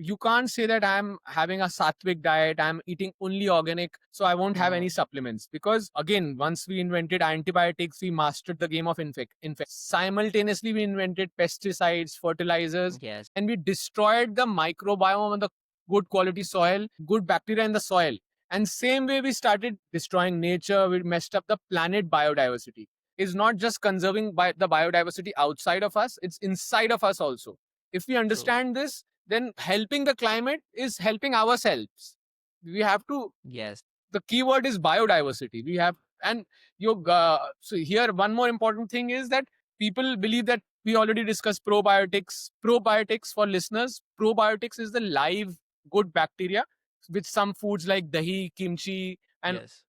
You can't say that I'm having a sattvic diet, I'm eating only organic, so I won't have any supplements. Because again, once we invented antibiotics, we mastered the game of infect. Simultaneously, we invented pesticides, fertilizers, Yes. and we destroyed the microbiome and the good quality soil, good bacteria in the soil. And same way we started destroying nature, we messed up the planet biodiversity. Is not just conserving the biodiversity outside of us, it's inside of us also. If we True. understand this, then helping the climate is helping ourselves. We have to, Yes. the keyword is biodiversity. We have, and so here one more important thing is that people believe that we already discussed probiotics. Probiotics, for listeners, probiotics is the live good bacteria with some foods like dahi, kimchi, and Yes.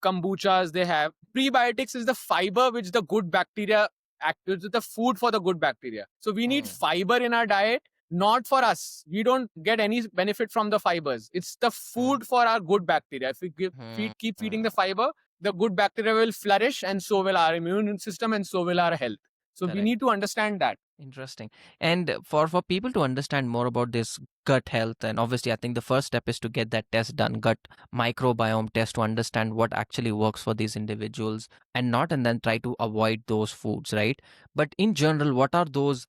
kombuchas they have. Prebiotics is the fiber which the good bacteria act, it's the food for the good bacteria. So we need fiber in our diet, not for us. We don't get any benefit from the fibers. It's the food for our good bacteria. If we keep feeding the fiber, the good bacteria will flourish, and so will our immune system, and so will our health. So we Correct. need to understand that. Interesting. And for people to understand more about this gut health, and obviously, I think the first step is to get that test done, gut microbiome test, to understand what actually works for these individuals, and then try to avoid those foods, right? But in general, what are those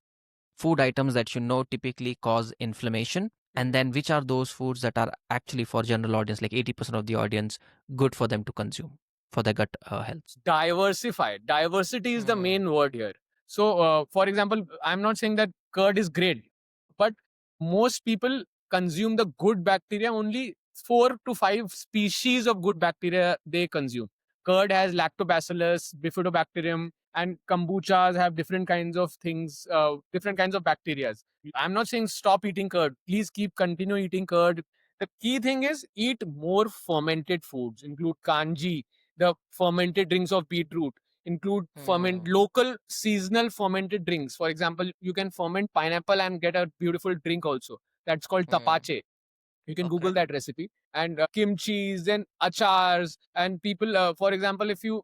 food items that typically cause inflammation? And then which are those foods that are actually for general audience, like 80% of the audience, good for them to consume for their gut health? Diversify. Diversity is the main word here. So, for example, I'm not saying that curd is great, but most people consume the good bacteria, only 4 to 5 species of good bacteria they consume. Curd has lactobacillus, bifidobacterium, and kombuchas have different kinds of things, different kinds of bacteria. I'm not saying stop eating curd. Please continue eating curd. The key thing is eat more fermented foods, include kanji, the fermented drinks of beetroot, include local seasonal fermented drinks. For example, you can ferment pineapple and get a beautiful drink also. That's called tapache. You can Google Okay. that recipe. And kimchis, then achars, and people, for example, if you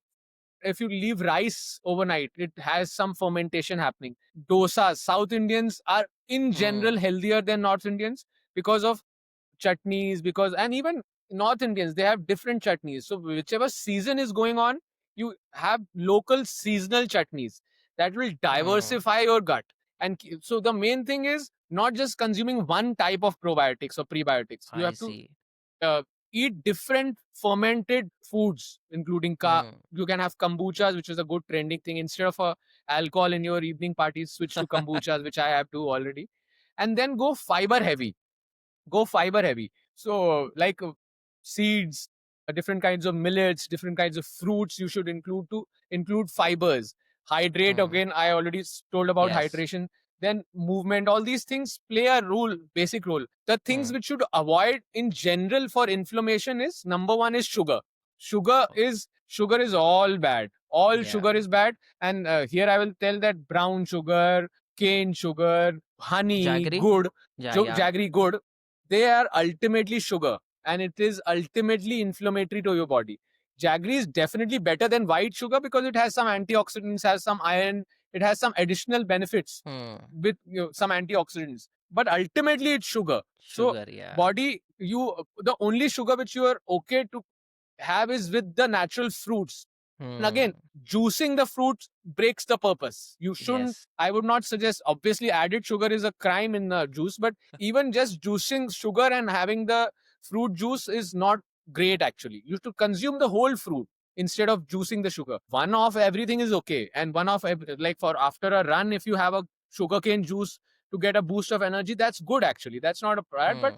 leave rice overnight, it has some fermentation happening. Dosas, South Indians are in general healthier than North Indians because of chutneys, because, and even North Indians, they have different chutneys. So whichever season is going on, you have local seasonal chutneys that will diversify your gut. And so the main thing is not just consuming one type of probiotics or prebiotics. You I have to see. uh, eat different fermented foods, including you can have kombuchas, which is a good trending thing. Instead of alcohol in your evening parties, switch to kombuchas, which I have to already. And then go fiber heavy. So, like seeds, different kinds of millets, different kinds of fruits, you should include fibers. Hydrate, again, I already told about Yes. hydration. Then movement, all these things play a basic role. The things which should avoid in general for inflammation is, number one is sugar. Oh, Sugar is all bad. All yeah. sugar is bad. And here I will tell that brown sugar, cane sugar, honey, Jaggery? good, Yeah. jaggery, good, they are ultimately sugar, and it is ultimately inflammatory to your body. Jaggery is definitely better than white sugar because it has some antioxidants, has some iron, it has some additional benefits with some antioxidants. But ultimately, it's sugar. So, Sugar, yeah. body, the only sugar which you are okay to have is with the natural fruits. And again, juicing the fruits breaks the purpose. You shouldn't, Yes. I would not suggest, obviously, added sugar is a crime in juice, but even just juicing sugar and having the fruit juice is not great actually. You have to consume the whole fruit instead of juicing the sugar. One of everything is okay. And like for after a run, if you have a sugarcane juice to get a boost of energy, that's good actually. That's not a bad, but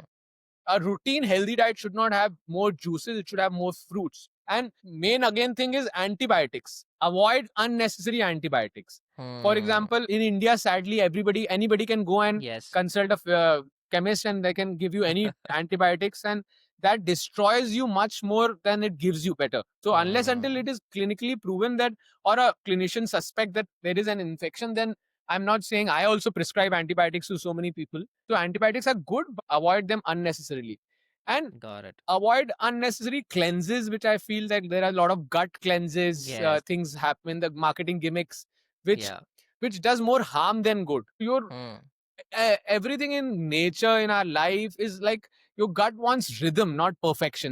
a routine healthy diet should not have more juices, it should have more fruits. And main again thing is antibiotics. Avoid unnecessary antibiotics. For example, in India, sadly, anybody can go and Yes. consult a chemist, and they can give you any antibiotics, and that destroys you much more than it gives you better. So unless until it is clinically proven that, or a clinician suspect that there is an infection, then I'm not saying, I also prescribe antibiotics to so many people. So antibiotics are good, but avoid them unnecessarily. And Got it. avoid unnecessary cleanses, which I feel that there are a lot of gut cleanses, Yes. things happen, the marketing gimmicks, which Yeah. which does more harm than good. Your everything in nature, in our life, is like your gut wants rhythm, not perfection.